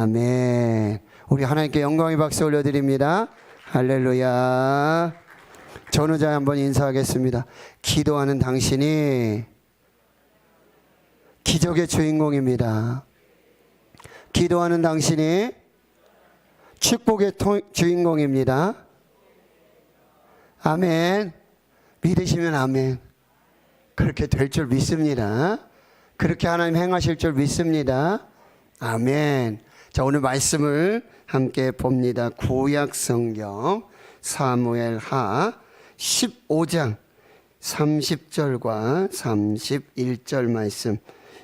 아멘. 우리 하나님께 영광의 박수 올려드립니다. 할렐루야. 전우자 한번 인사하겠습니다. 기도하는 당신이 기적의 주인공입니다. 기도하는 당신이 축복의 주인공입니다. 아멘. 믿으시면 아멘. 그렇게 될 줄 믿습니다. 그렇게 하나님 행하실 줄 믿습니다. 아멘. 자, 오늘 말씀을 함께 봅니다. 구약 성경 사무엘하 15장 30절과 31절 말씀.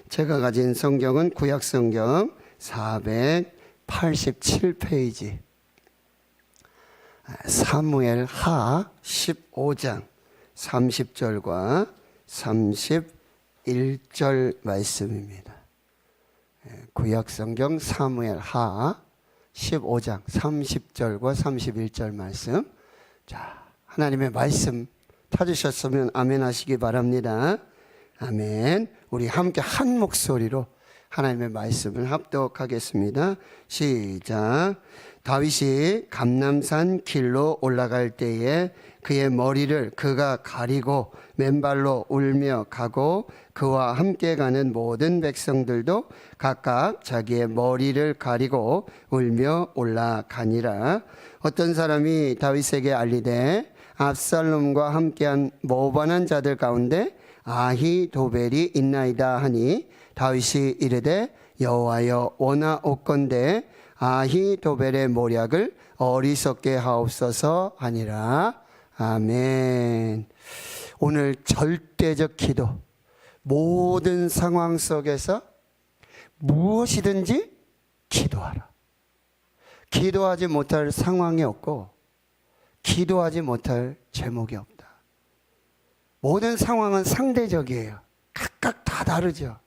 제가 가진 성경은 구약 성경 487페이지. 사무엘하 15장 30절과 31절 말씀입니다. 구약 성경 사무엘하 15장 30절과 31절 말씀. 자, 하나님의 말씀 찾으셨으면 아멘 하시기 바랍니다. 아멘. 우리 함께 한 목소리로 하나님의 말씀을 합독하겠습니다. 시작. 다윗이 감람산 길로 올라갈 때에 그의 머리를 그가 가리고 맨발로 울며 가고 그와 함께 가는 모든 백성들도 각각 자기의 머리를 가리고 울며 올라가니라. 어떤 사람이 다윗에게 알리되 압살롬과 함께한 모반한 자들 가운데 아히도벨이 있나이다 하니 다윗이 이르되 여호와여 원하옵건대 아히도벨의 모략을 어리석게 하옵소서 하니라. 아멘. 오늘 절대적 기도. 모든 상황 속에서 무엇이든지 기도하라. 기도하지 못할 상황이 없고 기도하지 못할 제목이 없다. 모든 상황은 상대적이에요. 각각 다 다르죠.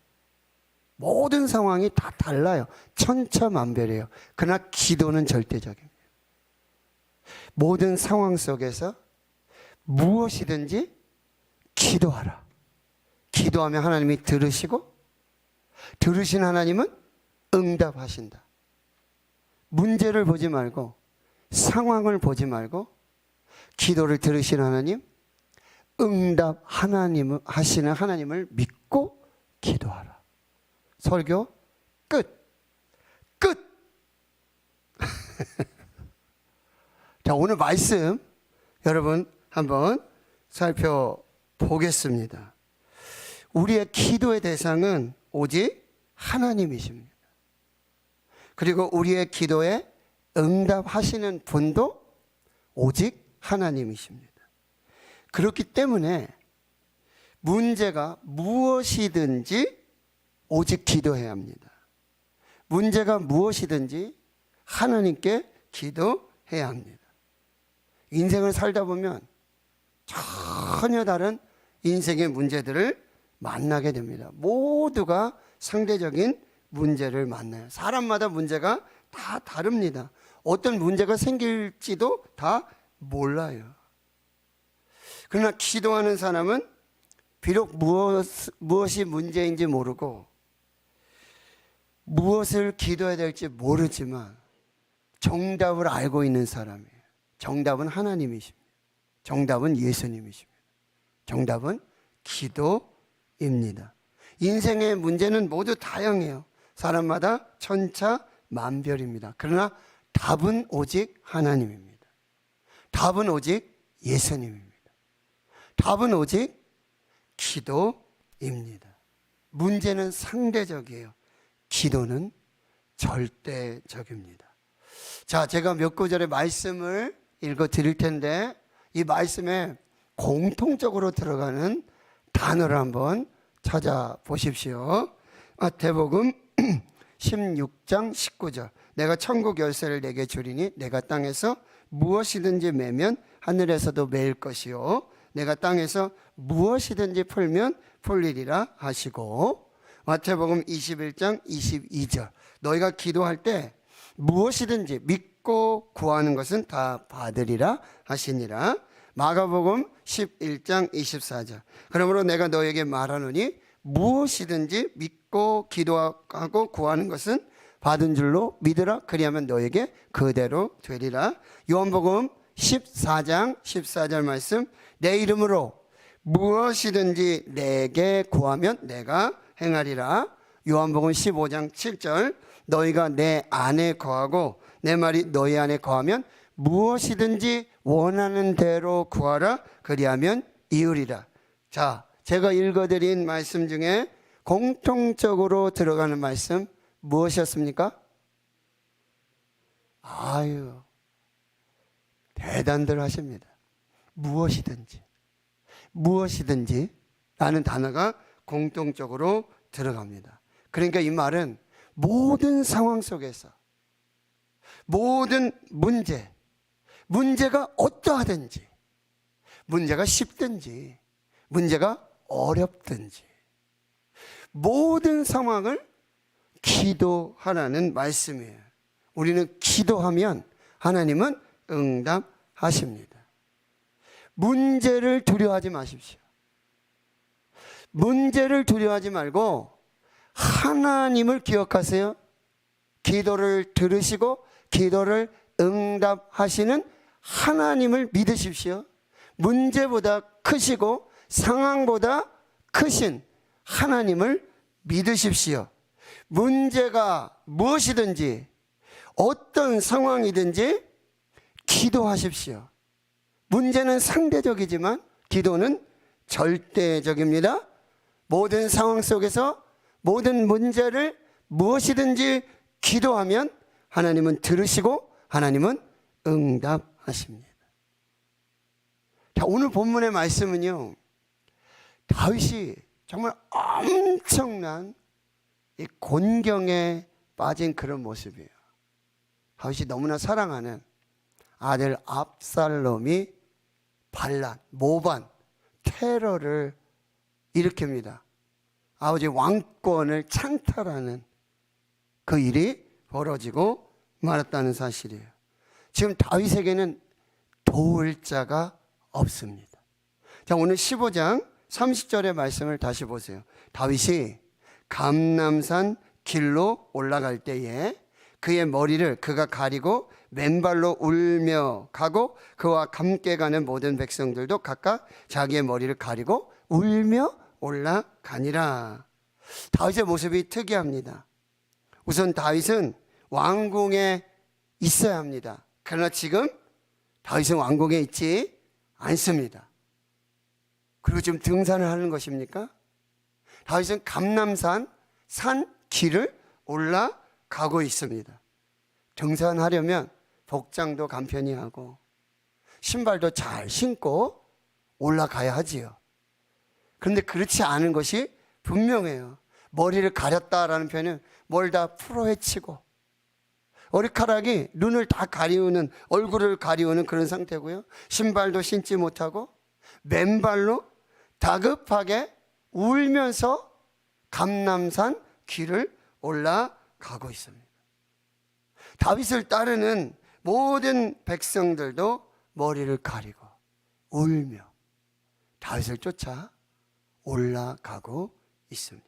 모든 상황이 다 달라요. 천차만별이에요. 그러나 기도는 절대적입니다. 모든 상황 속에서 무엇이든지 기도하라. 기도하면 하나님이 들으시고 들으신 하나님은 응답하신다. 문제를 보지 말고 상황을 보지 말고 기도를 들으신 하나님, 응답 하시는 하나님을 믿고 기도하라. 설교 끝. 자, 오늘 말씀 여러분 한번 살펴보겠습니다. 우리의 기도의 대상은 오직 하나님이십니다. 그리고 우리의 기도에 응답하시는 분도 오직 하나님이십니다. 그렇기 때문에 문제가 무엇이든지 오직 기도해야 합니다. 문제가 무엇이든지 하나님께 기도해야 합니다. 인생을 살다 보면 전혀 다른 인생의 문제들을 만나게 됩니다. 모두가 상대적인 문제를 만나요. 사람마다 문제가 다 다릅니다. 어떤 문제가 생길지도 다 몰라요. 그러나 기도하는 사람은 비록 무엇이 문제인지 모르고 무엇을 기도해야 될지 모르지만 정답을 알고 있는 사람이에요. 정답은 하나님이십니다. 정답은 예수님이십니다. 정답은 기도입니다. 인생의 문제는 모두 다양해요. 사람마다 천차만별입니다. 그러나 답은 오직 하나님입니다. 답은 오직 예수님입니다. 답은 오직 기도입니다. 문제는 상대적이에요. 기도는 절대적입니다. 자, 제가 몇 구절의 말씀을 읽어 드릴 텐데 이 말씀에 공통적으로 들어가는 단어를 한번 찾아보십시오. 마태복음 16장 19절. 내가 천국 열쇠를 내게 주리니 내가 땅에서 무엇이든지 매면 하늘에서도 매일 것이요 내가 땅에서 무엇이든지 풀면 풀리리라 하시고, 마태복음 21장 22절. 너희가 기도할 때 무엇이든지 믿고 구하는 것은 다 받으리라 하시니라. 마가복음 11장 24절. 그러므로 내가 너에게 말하노니 무엇이든지 믿고 기도하고 구하는 것은 받은 줄로 믿으라. 그리하면 너에게 그대로 되리라. 요한복음 14장 14절 말씀, 내 이름으로 무엇이든지 내게 구하면 내가 행하리라. 요한복음 15장 7절, 너희가 내 안에 거하고 내 말이 너희 안에 거하면 무엇이든지 원하는 대로 구하라. 그리하면 이루리라. 자, 제가 읽어드린 말씀 중에 공통적으로 들어가는 말씀 무엇이었습니까? 아유, 대단들 하십니다. 무엇이든지, 무엇이든지 라는 단어가 공통적으로 들어갑니다. 그러니까 이 말은 모든 상황 속에서 모든 문제가 어떠하든지, 문제가 쉽든지 문제가 어렵든지 모든 상황을 기도하라는 말씀이에요. 우리는 기도하면 하나님은 응답하십니다. 문제를 두려워하지 마십시오. 문제를 두려워하지 말고 하나님을 기억하세요. 기도를 들으시고 기도를 응답하시는 하나님을 믿으십시오. 문제보다 크시고 상황보다 크신 하나님을 믿으십시오. 문제가 무엇이든지 어떤 상황이든지 기도하십시오. 문제는 상대적이지만 기도는 절대적입니다. 모든 상황 속에서 모든 문제를 무엇이든지 기도하면 하나님은 들으시고 하나님은 응답하십니다. 자, 오늘 본문의 말씀은요, 다윗이 정말 엄청난 이 곤경에 빠진 그런 모습이에요. 다윗이 너무나 사랑하는 아들 압살롬이 반란, 모반, 테러를 일으킵니다. 아버지 왕권을 창탈하는 그 일이 벌어지고 말았다는 사실이에요. 지금 다윗에게는 도울 자가 없습니다. 자, 오늘 15장 30절의 말씀을 다시 보세요. 다윗이 감람산 길로 올라갈 때에 그의 머리를 그가 가리고 맨발로 울며 가고 그와 함께 가는 모든 백성들도 각각 자기의 머리를 가리고 울며 올라가니라. 다윗의 모습이 특이합니다. 우선 다윗은 왕궁에 있어야 합니다. 그러나 지금 다윗은 왕궁에 있지 않습니다. 그리고 지금 등산을 하는 것입니까? 다윗은 감람산 산 길을 올라가고 있습니다. 등산하려면 복장도 간편히 하고 신발도 잘 신고 올라가야 하지요. 그런데 그렇지 않은 것이 분명해요. 머리를 가렸다라는 표현은 뭘 다 풀어헤치고 머리카락이 눈을 다 가리우는, 얼굴을 가리우는 그런 상태고요. 신발도 신지 못하고 맨발로 다급하게 울면서 감람산 길을 올라가고 있습니다. 다윗을 따르는 모든 백성들도 머리를 가리고 울며 다윗을 쫓아 올라가고 있습니다.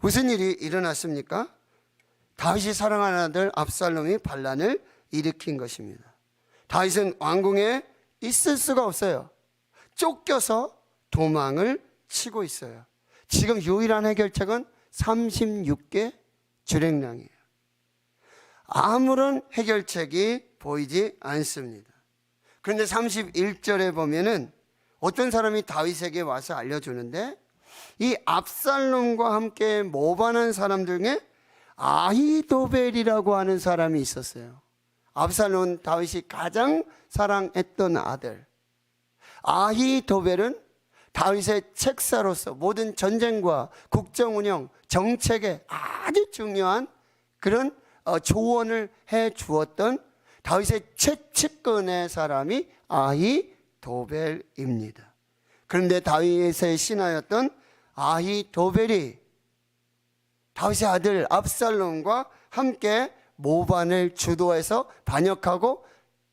무슨 일이 일어났습니까? 다윗이 사랑하는 아들 압살롬이 반란을 일으킨 것입니다. 다윗은 왕궁에 있을 수가 없어요. 쫓겨서 도망을 치고 있어요. 지금 유일한 해결책은 36개 주랭랑이에요. 아무런 해결책이 보이지 않습니다. 그런데 31절에 보면은 어떤 사람이 다윗에게 와서 알려주는데, 이 압살롬과 함께 모반한 사람 중에 아히도벨이라고 하는 사람이 있었어요. 압살롬은 다윗이 가장 사랑했던 아들. 아히도벨은 다윗의 책사로서 모든 전쟁과 국정운영, 정책에 아주 중요한 그런 조언을 해 주었던 다윗의 최측근의 사람이 아히도벨입니다. 그런데 다윗의 신하였던 아히도벨이 다윗의 아들 압살롬과 함께 모반을 주도해서 반역하고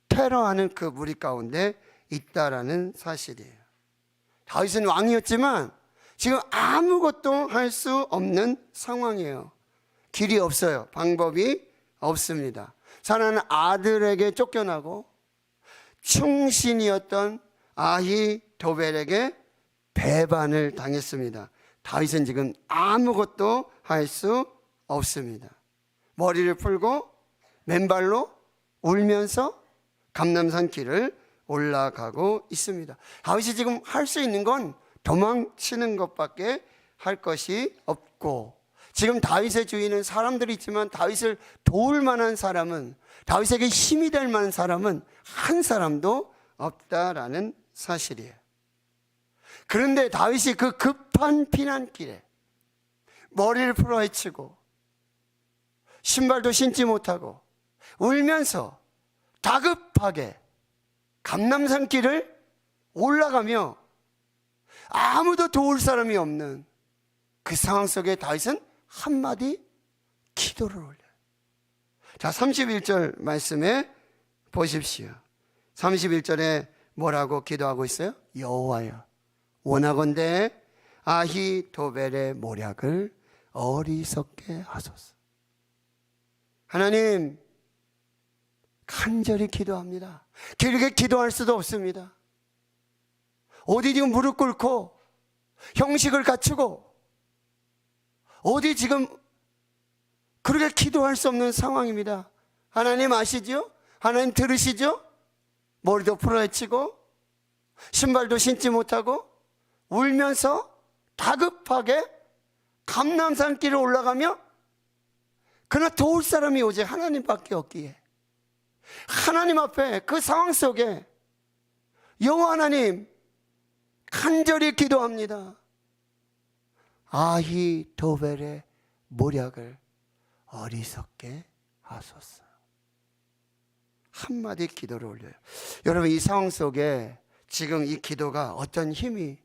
테러하는 그 무리 가운데 있다라는 사실이에요. 다윗은 왕이었지만 지금 아무것도 할 수 없는 상황이에요. 길이 없어요. 방법이 없습니다. 사나는 아들에게 쫓겨나고 충신이었던 아히도벨에게 배반을 당했습니다. 다윗은 지금 아무것도 할 수 없습니다. 머리를 풀고 맨발로 울면서 감람산 길을 올라가고 있습니다. 다윗이 지금 할 수 있는 건 도망치는 것밖에 할 것이 없고, 지금 다윗의 주위는 사람들이 있지만 다윗을 도울 만한 사람은, 다윗에게 힘이 될 만한 사람은 한 사람도 없다라는 사실이에요. 그런데 다윗이 그 급한 피난길에 머리를 풀어 헤치고 신발도 신지 못하고 울면서 다급하게 감람산 길을 올라가며 아무도 도울 사람이 없는 그 상황 속에 다윗은 한마디 기도를 올려요. 자, 31절 말씀에 보십시오. 31절에 뭐라고 기도하고 있어요? 여호와여, 원하건대 아히도벨의 모략을 어리석게 하소서. 하나님, 간절히 기도합니다. 길게 기도할 수도 없습니다. 어디 지금 무릎 꿇고 형식을 갖추고 어디 지금 그렇게 기도할 수 없는 상황입니다. 하나님 아시죠? 하나님 들으시죠? 머리도 풀어헤치고 신발도 신지 못하고 울면서 다급하게 감람산 길을 올라가며, 그러나 도울 사람이 오직 하나님밖에 없기에 하나님 앞에 그 상황 속에 여호와 하나님 간절히 기도합니다. 아히도벨의 모략을 어리석게 하소서. 한마디 기도를 올려요. 여러분, 이 상황 속에 지금 이 기도가 어떤 힘이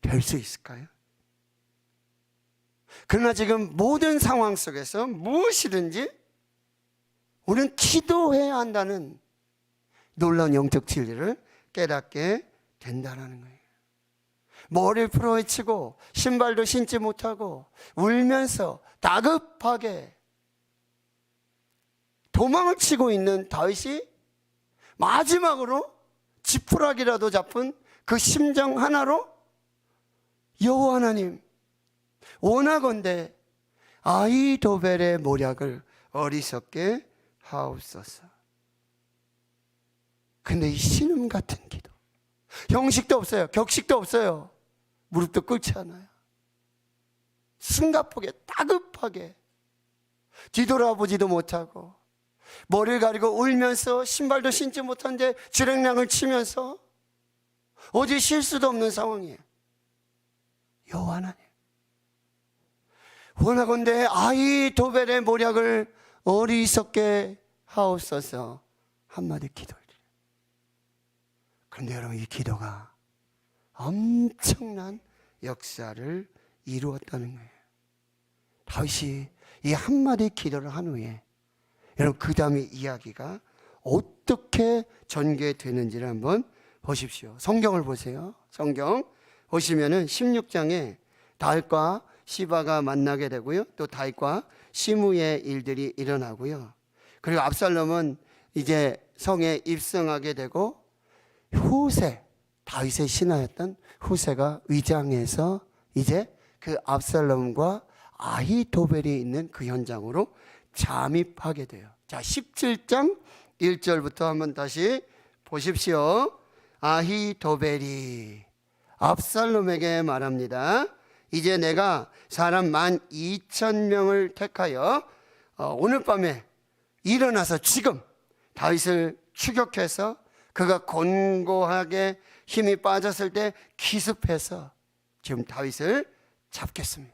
될 수 있을까요? 그러나 지금 모든 상황 속에서 무엇이든지 우리는 기도해야 한다는 놀라운 영적 진리를 깨닫게 된다는 거예요. 머리를 풀어헤치고 신발도 신지 못하고 울면서 다급하게 도망을 치고 있는 다윗이 마지막으로 지푸라기라도 잡은 그 심정 하나로 여호와 하나님, 원하건대 아히도벨의 모략을 어리석게 하옵소서. 근데 이 신음 같은 기도, 형식도 없어요, 격식도 없어요, 무릎도 꿇지 않아요. 숨가쁘게 다급하게 뒤돌아보지도 못하고 머리를 가리고 울면서 신발도 신지 못한 채 주랭랑을 치면서 어디 쉴 수도 없는 상황이에요. 여호와 하나님, 원하건대 아히도벨의 모략을 어리석게 하옵소서. 한마디 기도를 드려요. 그런데 여러분, 이 기도가 엄청난 역사를 이루었다는 거예요. 다윗이 이 한마디 기도를 한 후에 여러분, 그 다음에 이야기가 어떻게 전개되는지를 한번 보십시오. 성경을 보세요. 성경 보시면은 16장에 다윗과 시바가 만나게 되고요, 또 다윗과 시므의 일들이 일어나고요, 그리고 압살롬은 이제 성에 입성하게 되고 후세, 다윗의 신하였던 후세가 위장해서 이제 그 압살롬과 아히도벨이 있는 그 현장으로 잠입하게 돼요. 자, 17장 1절부터 한번 다시 보십시오. 아히도벨이 압살롬에게 말합니다. 이제 내가 사람 12,000명을 택하여 오늘 밤에 일어나서 지금 다윗을 추격해서 그가 곤고하게 힘이 빠졌을 때 기습해서 지금 다윗을 잡겠습니다.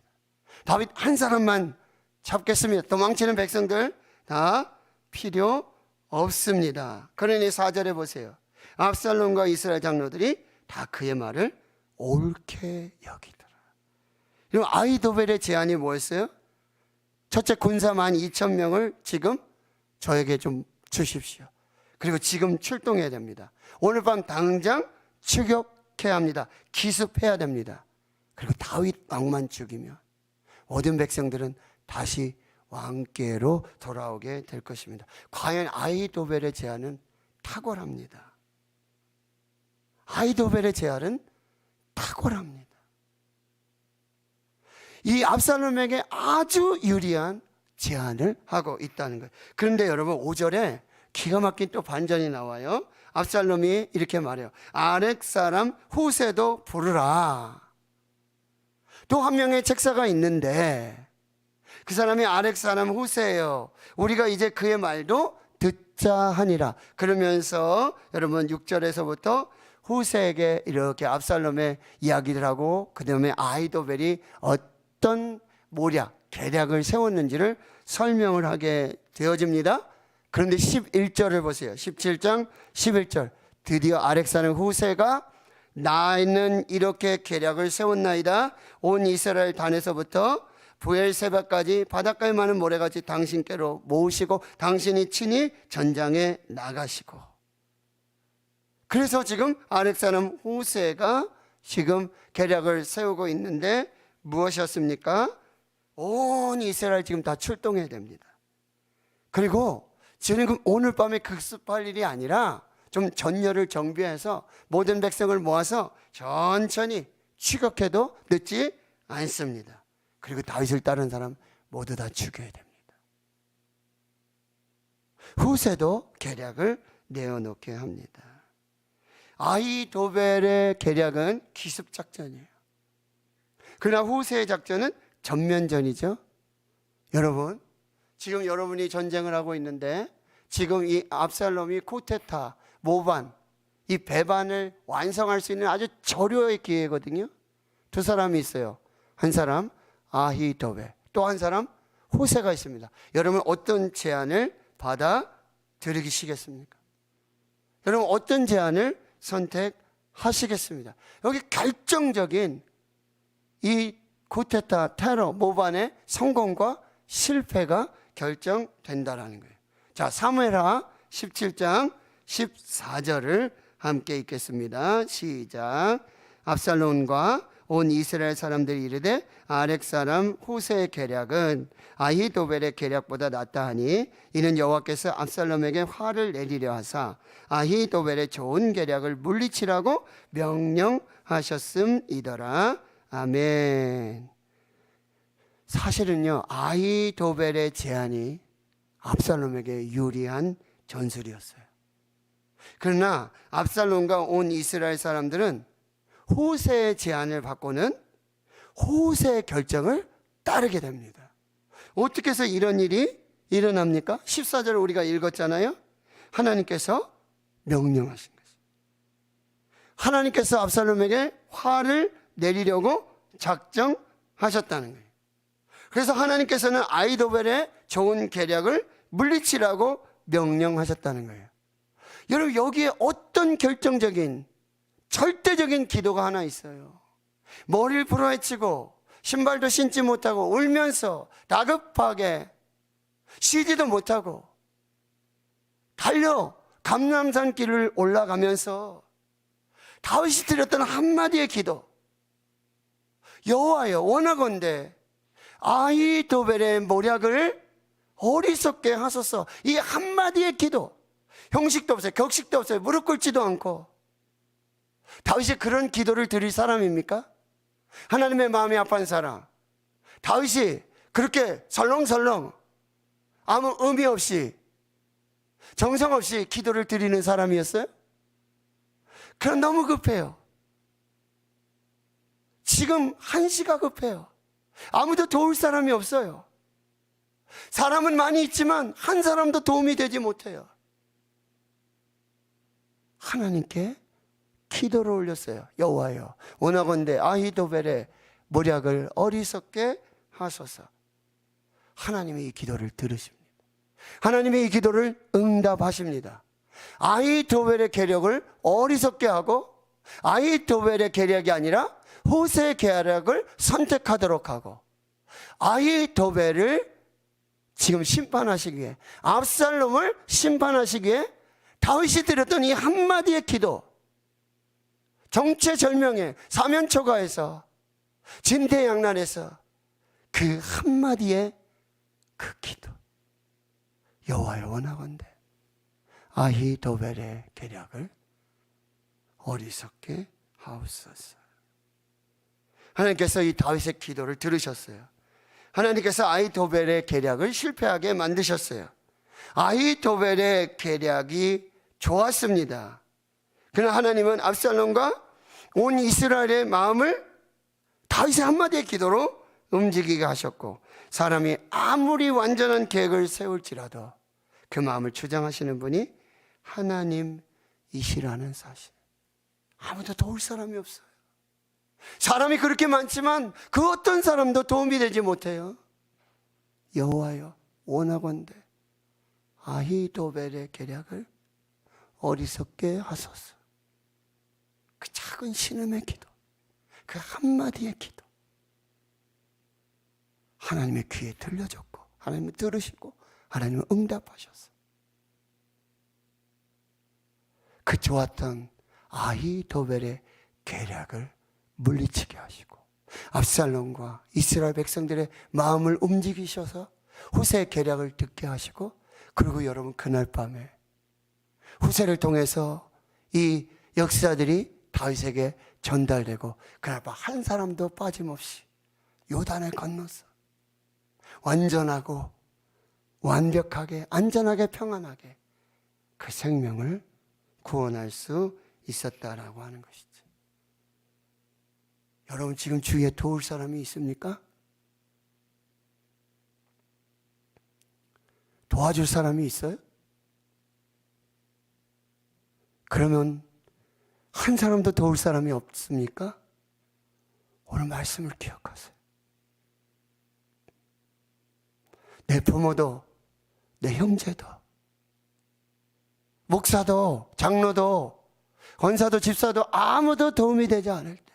다윗 한 사람만 잡겠습니다. 도망치는 백성들 다 필요 없습니다. 그러니 4절에 보세요. 압살롬과 이스라엘 장로들이 다 그의 말을 옳게 여기더라. 그리고 아히도벨의 제안이 뭐였어요? 첫째, 군사 12,000명을 지금 저에게 좀 주십시오. 그리고 지금 출동해야 됩니다. 오늘 밤 당장 추격해야 합니다. 기습해야 됩니다. 그리고 다윗 왕만 죽이면 모든 백성들은 다시 왕께로 돌아오게 될 것입니다. 과연 아히도벨의 제안은 탁월합니다. 아히도벨의 제안은 탁월합니다. 이 압살롬에게 아주 유리한 제안을 하고 있다는 거예요. 그런데 여러분 5절에 기가 막힌 또 반전이 나와요. 압살롬이 이렇게 말해요. 아렉 사람 후세도 부르라. 또 한 명의 책사가 있는데 그 사람이 아렉 사람 후세예요. 우리가 이제 그의 말도 듣자 하니라. 그러면서 여러분 6절에서부터 후세에게 이렇게 압살롬의 이야기를 하고 그 다음에 아히도벨이 어떤 모략, 계략을 세웠는지를 설명을 하게 되어집니다. 그런데 11절을 보세요. 17장 11절. 드디어 아렉 사람 후세가 나는 이렇게 계략을 세웠나이다. 온 이스라엘 단에서부터 부엘세바까지 바닷가에 많은 모래같이 당신께로 모으시고 당신이 친히 전장에 나가시고. 그래서 지금 아렉 사람 후세가 지금 계략을 세우고 있는데 무엇이었습니까? 온 이스라엘 지금 다 출동해야 됩니다. 그리고 지금 오늘 밤에 급습할 일이 아니라 좀 전열을 정비해서 모든 백성을 모아서 천천히 추격해도 늦지 않습니다. 그리고 다윗을 따른 사람 모두 다 죽여야 됩니다. 후세도 계략을 내어놓게 합니다. 아히도벨의 계략은 기습작전이에요. 그러나 후세의 작전은 전면전이죠. 여러분, 지금 여러분이 전쟁을 하고 있는데 지금 이 압살롬이 쿠데타, 모반, 이 배반을 완성할 수 있는 아주 절호의 기회거든요. 두 사람이 있어요. 한 사람 아히도벨, 또 한 사람 후세가 있습니다. 여러분 어떤 제안을 받아들이시겠습니까? 여러분 어떤 제안을 선택하시겠습니다? 여기 결정적인 이 쿠데타, 테러, 모반의 성공과 실패가 결정된다라는 거예요. 자, 사무엘하 17장 14절을 함께 읽겠습니다. 시작. 압살롬과 온 이스라엘 사람들이 이르되 아렉 사람 후세의 계략은 아히도벨의 계략보다 낫다 하니 이는 여호와께서 압살롬에게 화를 내리려 하사 아히도벨의 좋은 계략을 물리치라고 명령하셨음이더라. 아멘. 사실은요, 아히도벨의 제안이 압살롬에게 유리한 전술이었어요. 그러나 압살롬과 온 이스라엘 사람들은 후세의 제안을 받고는 후세의 결정을 따르게 됩니다. 어떻게 해서 이런 일이 일어납니까? 14절을 우리가 읽었잖아요. 하나님께서 명령하신 것이죠. 하나님께서 압살롬에게 화를 내리려고 작정하셨다는 거예요. 그래서 하나님께서는 아히도벨의 좋은 계략을 물리치라고 명령하셨다는 거예요. 여러분 여기에 어떤 결정적인 절대적인 기도가 하나 있어요. 머리를 부러헤치고 신발도 신지 못하고 울면서 다급하게 쉬지도 못하고 달려 감람산 길을 올라가면서 다윗이 드렸던 한마디의 기도. 여호와여, 원하건대 아히도벨의 모략을 어리석게 하소서. 이 한마디의 기도. 형식도 없어요. 격식도 없어요. 무릎 꿇지도 않고. 다윗이 그런 기도를 드릴 사람입니까? 하나님의 마음이 아픈 사람. 다윗이 그렇게 설렁설렁 아무 의미 없이 정성 없이 기도를 드리는 사람이었어요? 그럼 너무 급해요. 지금 한시가 급해요. 아무도 도울 사람이 없어요. 사람은 많이 있지만 한 사람도 도움이 되지 못해요. 하나님께 기도를 올렸어요. 여호와여, 원하건대 아히도벨의 모략을 어리석게 하소서. 하나님이 이 기도를 들으십니다. 하나님이 이 기도를 응답하십니다. 아히도벨의 계략을 어리석게 하고 아히도벨의 계략이 아니라 후세의 계략을 선택하도록 하고 아히도벨을 지금 심판하시기 위해, 압살롬을 심판하시기 위해 다윗이 드렸던 이 한마디의 기도, 정체절명의 사면초가에서 진퇴양난에서 그 한마디의 그 기도. 여호와여 원하건대 아히도벨의 계략을 어리석게 하옵소서. 하나님께서 이 다윗의 기도를 들으셨어요. 하나님께서 아히도벨의 계략을 실패하게 만드셨어요. 아히도벨의 계략이 좋았습니다. 그러나 하나님은 압살롬과 온 이스라엘의 마음을 다윗의 한마디의 기도로 움직이게 하셨고, 사람이 아무리 완전한 계획을 세울지라도 그 마음을 주장하시는 분이 하나님이시라는 사실. 아무도 도울 사람이 없어요. 사람이 그렇게 많지만 그 어떤 사람도 도움이 되지 못해요. 여호와여 원하건대 아히도벨의 계략을 어리석게 하소서. 그 작은 신음의 기도, 그 한마디의 기도, 하나님의 귀에 들려졌고 하나님은 들으시고 하나님은 응답하셨어요. 그 좋았던 아히도벨의 계략을 물리치게 하시고 압살롬과 이스라엘 백성들의 마음을 움직이셔서 후세의 계략을 듣게 하시고, 그리고 여러분 그날 밤에 후세를 통해서 이 역사들이 다윗에게 전달되고, 그날 밤 한 사람도 빠짐없이 요단을 건너서 완전하고 완벽하게 안전하게 평안하게 그 생명을 구원할 수 있었다라고 하는 것이죠. 여러분 지금 주위에 도울 사람이 있습니까? 도와줄 사람이 있어요? 그러면 한 사람도 도울 사람이 없습니까? 오늘 말씀을 기억하세요. 내 부모도, 내 형제도, 목사도, 장로도, 권사도, 집사도 아무도 도움이 되지 않을 때,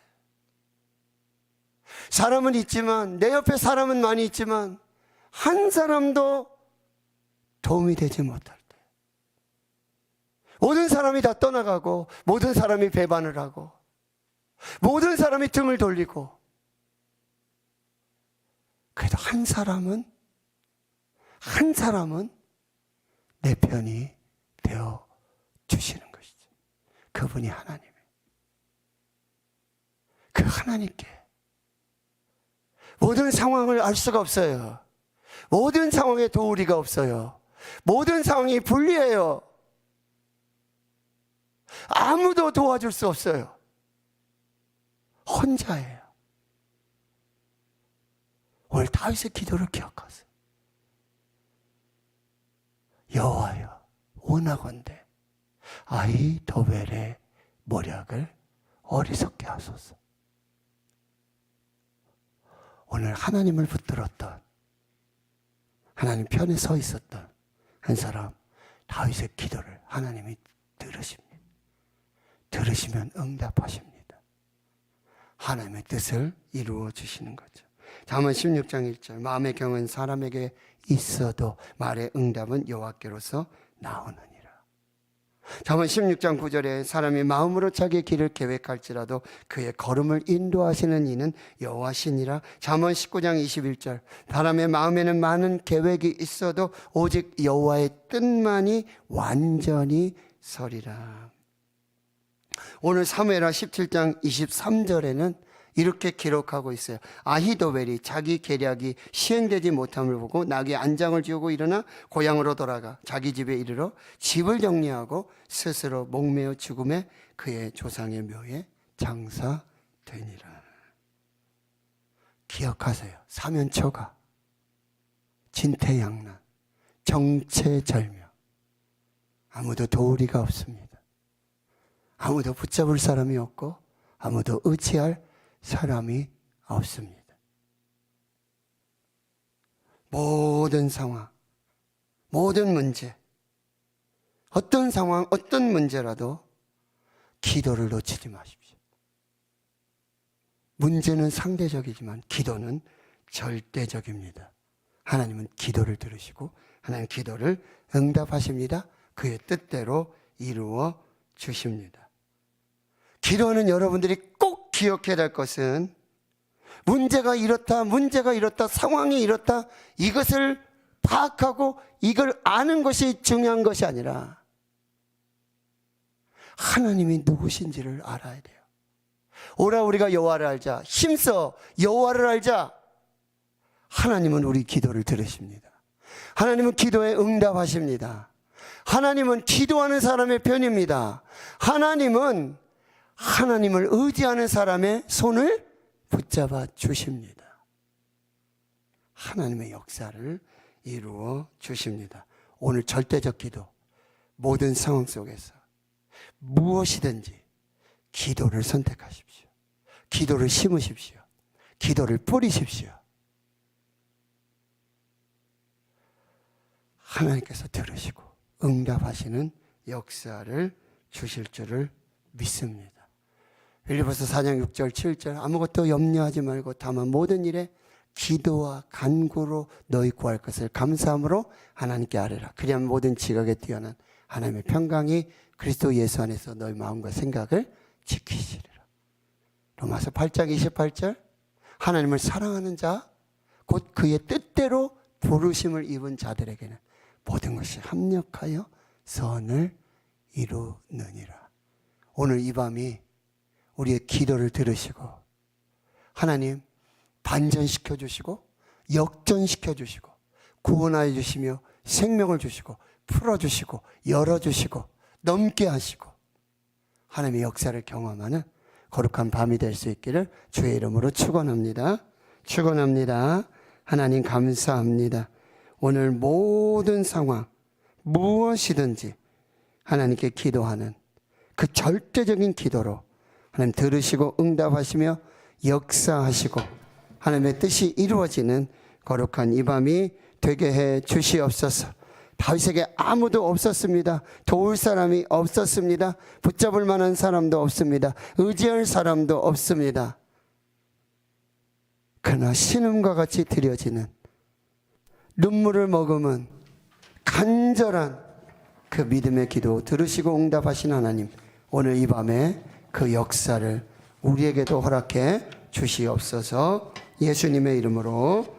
사람은 있지만, 내 옆에 사람은 많이 있지만 한 사람도 도움이 되지 못할 때, 모든 사람이 다 떠나가고 모든 사람이 배반을 하고 모든 사람이 등을 돌리고, 그래도 한 사람은 내 편이 되어 주시는 것이죠. 그분이 하나님이에요. 그 하나님께 모든 상황을 알 수가 없어요. 모든 상황에 도우리가 없어요. 모든 상황이 불리해요. 아무도 도와줄 수 없어요. 혼자예요. 오늘 다윗의 기도를 기억하세요. 여호와여 원하건대 아히도벨의 모략을 어리석게 하소서. 오늘 하나님을 붙들었던, 하나님 편에 서 있었던 한 사람 다윗의 기도를 하나님이 들으십니다. 들으시면 응답하십니다. 하나님의 뜻을 이루어 주시는 거죠. 잠언 16장 1절 마음의 경은 사람에게 있어도 말의 응답은 여호와께로서 나오느니라. 잠언 16장 9절에 사람이 마음으로 자기의 길을 계획할지라도 그의 걸음을 인도하시는 이는 여호와시니라. 잠언 19장 21절 사람의 마음에는 많은 계획이 있어도 오직 여호와의 뜻만이 완전히 서리라. 오늘 사무엘하 17장 23절에는 이렇게 기록하고 있어요. 아히도벨이 자기 계략이 시행되지 못함을 보고 낙에 안장을 지우고 일어나 고향으로 돌아가 자기 집에 이르러 집을 정리하고 스스로 목매어 죽음에 그의 조상의 묘에 장사되니라. 기억하세요. 사면초가, 진퇴양난, 정체절명. 아무도 도우리가 없습니다. 아무도 붙잡을 사람이 없고 아무도 의지할 사람이 없습니다. 모든 상황, 모든 문제, 어떤 상황, 어떤 문제라도 기도를 놓치지 마십시오. 문제는 상대적이지만 기도는 절대적입니다. 하나님은 기도를 들으시고 하나님 기도를 응답하십니다. 그의 뜻대로 이루어 주십니다. 기도하는 여러분들이 꼭 기억해야 될 것은 문제가 이렇다, 상황이 이렇다, 이것을 파악하고 이걸 아는 것이 중요한 것이 아니라 하나님이 누구신지를 알아야 돼요. 오라 우리가 여호와를 알자. 힘써 여호와를 알자. 하나님은 우리 기도를 들으십니다. 하나님은 기도에 응답하십니다. 하나님은 기도하는 사람의 편입니다. 하나님은 하나님을 의지하는 사람의 손을 붙잡아 주십니다. 하나님의 역사를 이루어 주십니다. 오늘 절대적 기도, 모든 상황 속에서 무엇이든지 기도를 선택하십시오. 기도를 심으십시오. 기도를 뿌리십시오. 하나님께서 들으시고 응답하시는 역사를 주실 줄을 믿습니다. 빌립보서 4장 6절 7절 아무것도 염려하지 말고 다만 모든 일에 기도와 간구로 너희 구할 것을 감사함으로 하나님께 아뢰라. 그리하면 모든 지각에 뛰어난 하나님의 평강이 그리스도 예수 안에서 너희 마음과 생각을 지키시리라. 로마서 8장 28절 하나님을 사랑하는 자 곧 그의 뜻대로 부르심을 입은 자들에게는 모든 것이 합력하여 선을 이루느니라. 오늘 이 밤이 우리의 기도를 들으시고 하나님 반전시켜 주시고 역전시켜 주시고 구원하여 주시며 생명을 주시고 풀어주시고 열어주시고 넘게 하시고 하나님의 역사를 경험하는 거룩한 밤이 될 수 있기를 주의 이름으로 축원합니다. 축원합니다. 하나님 감사합니다. 오늘 모든 상황 무엇이든지 하나님께 기도하는 그 절대적인 기도로 하나님 들으시고 응답하시며 역사하시고 하나님의 뜻이 이루어지는 거룩한 이 밤이 되게 해 주시옵소서. 다윗에게 아무도 없었습니다. 도울 사람이 없었습니다. 붙잡을 만한 사람도 없습니다. 의지할 사람도 없습니다. 그러나 신음과 같이 드려지는 눈물을 머금은 간절한 그 믿음의 기도 들으시고 응답하신 하나님, 오늘 이 밤에 그 역사를 우리에게도 허락해 주시옵소서. 예수님의 이름으로